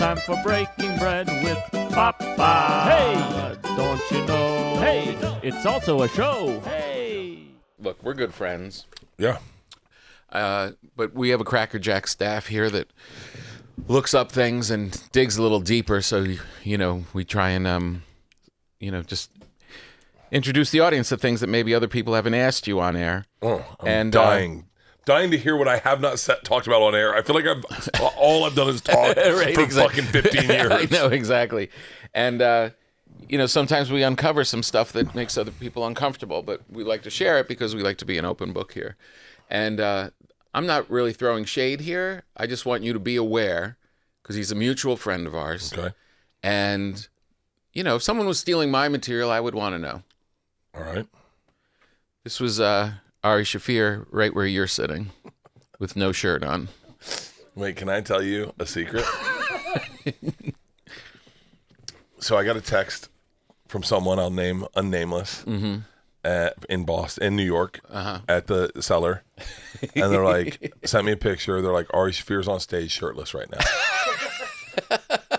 time for breaking bread with Papa. Hey, don't you know? Hey, it's also a show. Hey. Look, we're good friends. Yeah. But we have a Cracker Jack staff here that looks up things and digs a little deeper. So, we try and, just introduce the audience to things that maybe other people haven't asked you on air. Oh, I'm dying to hear what I have not talked about on air. I feel like all I've done is talk Right, for exactly. fucking 15 years. I know, exactly. And, sometimes we uncover some stuff that makes other people uncomfortable, but we like to share it because we like to be an open book here. And I'm not really throwing shade here. I just want you to be aware, because he's a mutual friend of ours. Okay. And, if someone was stealing my material, I would want to know. All right. This was Ari Shaffir right where you're sitting with no shirt on. Wait, can I tell you a secret? So I got a text from someone I'll name unnameless in Boston, in New York, at the cellar. And they're like, sent me a picture. They're like, Ari Shaffir's on stage shirtless right now.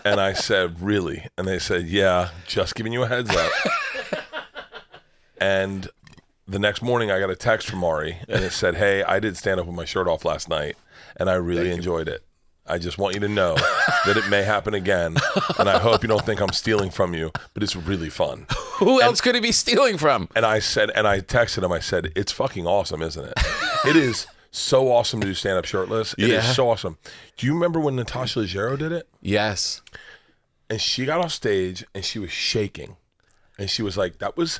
And I said, really? And they said, yeah, just giving you a heads up. And the next morning I got a text from Ari and it said, hey, I did stand up with my shirt off last night and I really enjoyed it. I just want you to know that it may happen again, and I hope you don't think I'm stealing from you, but it's really fun. Who else could he be stealing from? And I texted him, I said, it's fucking awesome, isn't it? It is so awesome to do stand-up shirtless. It is so awesome. Do you remember when Natasha Leggero did it? Yes. And she got off stage, and she was shaking. And she was like, that was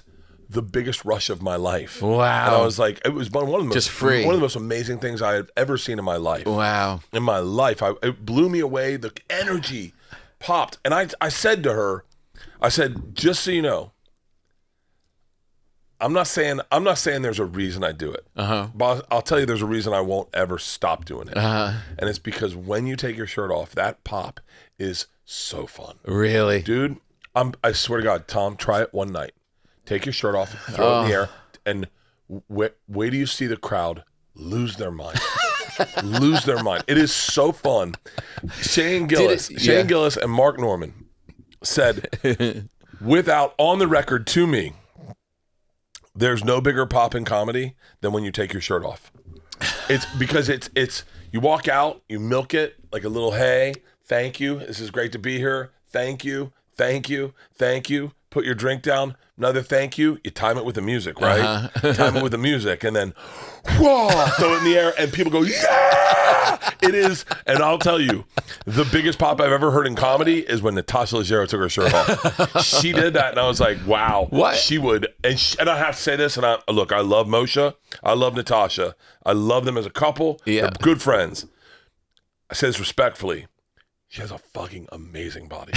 the biggest rush of my life. Wow. And I was like, it was one of the most, just free. One of the most amazing things I had ever seen in my life. Wow. In my life. It blew me away. The energy popped. And I said to her, I said, just so you know, I'm not saying there's a reason I do it. But I'll tell you there's a reason I won't ever stop doing it. And it's because when you take your shirt off, that pop is so fun. Really? Dude, I swear to God, Tom, try it one night. Take your shirt off, throw it in the air, and wait till you see the crowd lose their mind. Lose their mind. It is so fun. Shane Gillis and Mark Norman said, without on the record to me, there's no bigger pop in comedy than when you take your shirt off. It's because it's you walk out, you milk it like a little hey, thank you. This is great to be here. Thank you. Thank you. Thank you. Put your drink down. Another thank you. You time it with the music, right? Time it with the music, and then whoa, throw it in the air, and people go, yeah! It is, and I'll tell you, the biggest pop I've ever heard in comedy is when Natasha Leggero took her shirt off. She did that, and I was like, wow. What? She would, and I have to say this, and I love Moshe. I love Natasha. I love them as a couple. Yeah. They're good friends. I say this respectfully. She has a fucking amazing body.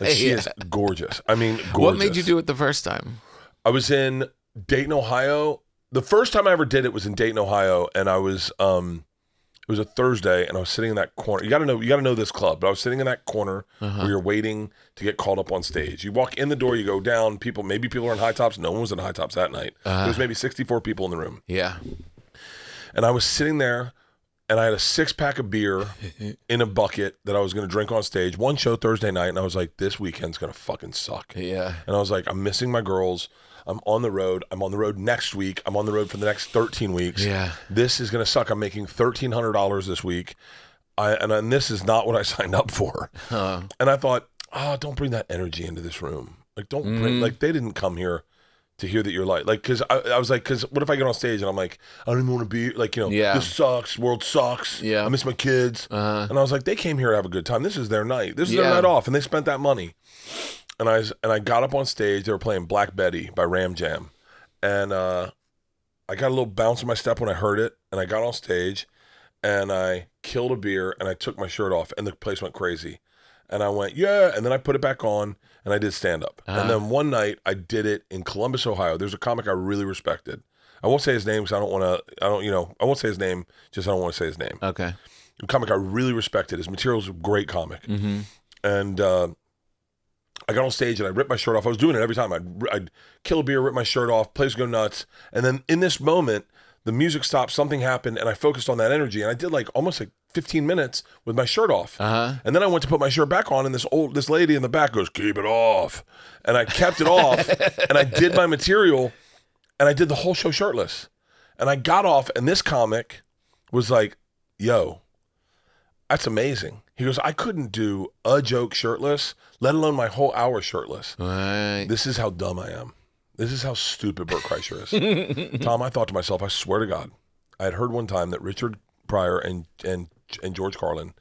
She is gorgeous. I mean, gorgeous. What made you do it the first time? I was in Dayton, Ohio. The first time I ever did it was in Dayton, Ohio, and I was it was a Thursday, and I was sitting in that corner. You gotta know this club, but I was sitting in that corner where you're waiting to get called up on stage. You walk in the door, you go down, maybe people are in high tops. No one was in high tops that night. There was maybe 64 people in the room. Yeah. And I was sitting there, and I had a 6-pack of beer in a bucket that I was going to drink on stage. One show Thursday night, and I was like, this weekend's going to fucking suck. Yeah. And I was like, I'm missing my girls. I'm on the road. I'm on the road next week. I'm on the road for the next 13 weeks. Yeah. This is going to suck. I'm making $1,300 this week. And this is not what I signed up for. And I thought, don't bring that energy into this room. Like, don't bring, like, they didn't come here to hear that you're like, because I was like, because what if I get on stage and I'm like, I don't even want to be, like, this sucks, world sucks, I miss my kids. And I was like, they came here to have a good time. This is their night. This is their night off, and they spent that money. And I got up on stage. They were playing Black Betty by Ram Jam. And I got a little bounce in my step when I heard it, and I got on stage, and I killed a beer, and I took my shirt off, and the place went crazy. And I went, yeah, and then I put it back on, and I did stand-up. And then one night, I did it in Columbus, Ohio. There's a comic I really respected. I won't say his name because I won't say his name, just I don't want to say his name. Okay. A comic I really respected. His material's a great comic. And I got on stage, and I ripped my shirt off. I was doing it every time. I'd kill a beer, rip my shirt off, place would go nuts. And then in this moment, the music stopped, something happened, and I focused on that energy. And I did like almost like 15 minutes with my shirt off. Uh-huh. And then I went to put my shirt back on, and this lady in the back goes, "Keep it off." And I kept it off, and I did my material, and I did the whole show shirtless. And I got off, and this comic was like, "Yo, that's amazing." He goes, "I couldn't do a joke shirtless, let alone my whole hour shirtless." Right. This is how dumb I am. This is how stupid Bert Kreischer is. Tom, I thought to myself, I swear to God, I had heard one time that Richard Pryor and George Carlin,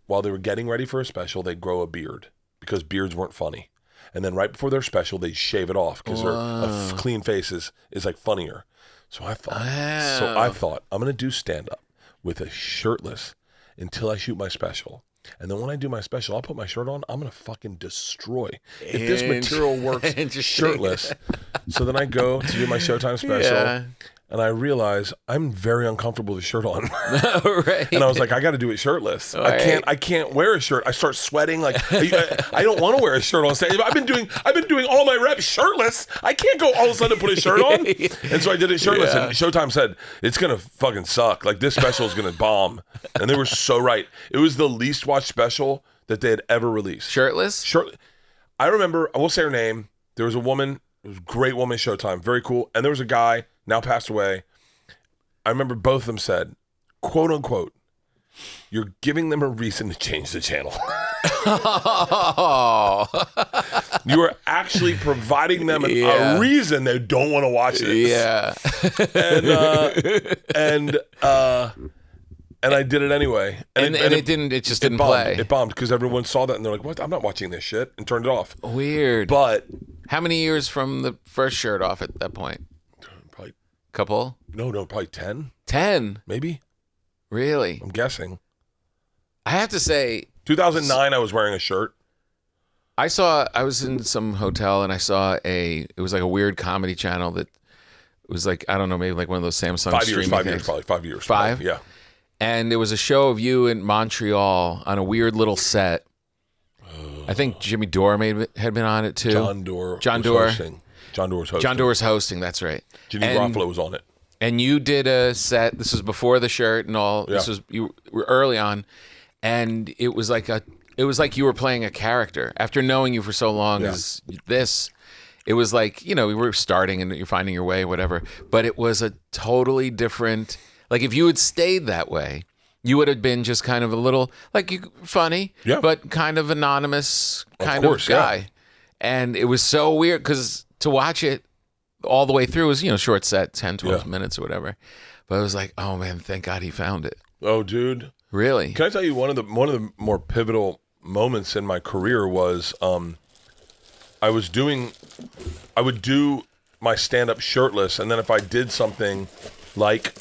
while they were getting ready for a special, they'd grow a beard because beards weren't funny. And then right before their special, they'd shave it off because a clean face is like funnier. So I thought, I'm going to do stand-up with a shirtless until I shoot my special. And then when I do my special, I'll put my shirt on. I'm going to fucking destroy. If this material works shirtless. So then I go to do my Showtime special. And I realize I'm very uncomfortable with a shirt on. Right. And I was like, I got to do it shirtless. Right. I can't wear a shirt. I start sweating. Like I don't want to wear a shirt on stage. I've been doing all my reps shirtless. I can't go all of a sudden put a shirt on. And so I did it shirtless. And Showtime said, it's going to fucking suck. Like this special is going to bomb. And they were so right. It was the least watched special that they had ever released. Shirtless? I remember, I won't say her name. There was a woman, it was a great woman, Showtime, very cool. And there was a guy, now passed away. I remember both of them said, quote unquote, "You're giving them a reason to change the channel." You are actually providing them a reason they don't want to watch this. Yeah. And I did it anyway. And it just didn't play. It bombed because everyone saw that and they're like, "What? I'm not watching this shit," and turned it off. Weird. But how many years from the first shirt off at that point? Probably couple? No, probably 10. 10? Maybe. Really? I'm guessing. I have to say 2009 I was wearing a shirt. I was in some hotel and I saw it was like a weird comedy channel that was like, I don't know, maybe like one of those Samsung 5 years, 5 years, probably 5 years. 5? Yeah. And there was a show of you in Montreal on a weird little set. I think Jimmy Dore had been on it too. John Dore. Hosting. John Dore was hosting. John Dore's hosting, that's right. Jimmy Garofalo was on it. And you did a set. This was before the shirt and all. Yeah. You were early on, and it was like you were playing a character. After knowing you for so long as this, it was like, we were starting and you're finding your way, whatever. But it was a totally different. Like if you had stayed that way, you would have been just kind of a little funny, but kind of anonymous kind of guy. Yeah. And it was so weird because to watch it all the way through was, short set, 10, 12 minutes or whatever. But I was like, oh man, thank God he found it. Oh, dude. Really? Can I tell you one of the more pivotal moments in my career was I would do my stand-up shirtless, and then if I did something like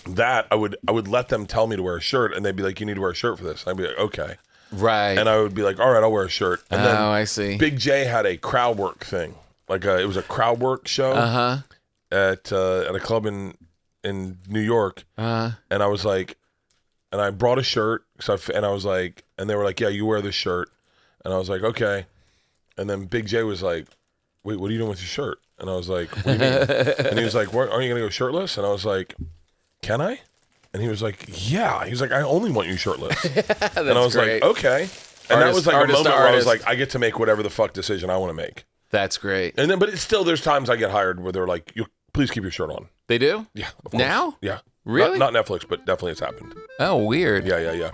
that, I would let them tell me to wear a shirt, and they'd be like, "You need to wear a shirt for this." And I'd be like, "Okay." Right. And I would be like, "All right, I'll wear a shirt." And then I see. Big J had a crowd work thing. It was a crowd work show at a club in New York. And I was like, and I brought a shirt, and I was like, and they were like, "Yeah, you wear this shirt." And I was like, "Okay." And then Big J was like, "Wait, what are you doing with your shirt?" And I was like, "What do you mean?" And he was like, "Aren't you gonna go shirtless?" And I was like, "Can I?" And he was like, "Yeah." He was like, "I only want you shirtless." And I was like, "Okay." And that was like a moment where I was like, I get to make whatever the fuck decision I want to make. That's great. And then, but it's still, there's times I get hired where they're like, "Please keep your shirt on." They do? Yeah. Of course. Now? Yeah. Really? Not Netflix, but definitely it's happened. Oh, weird. Yeah.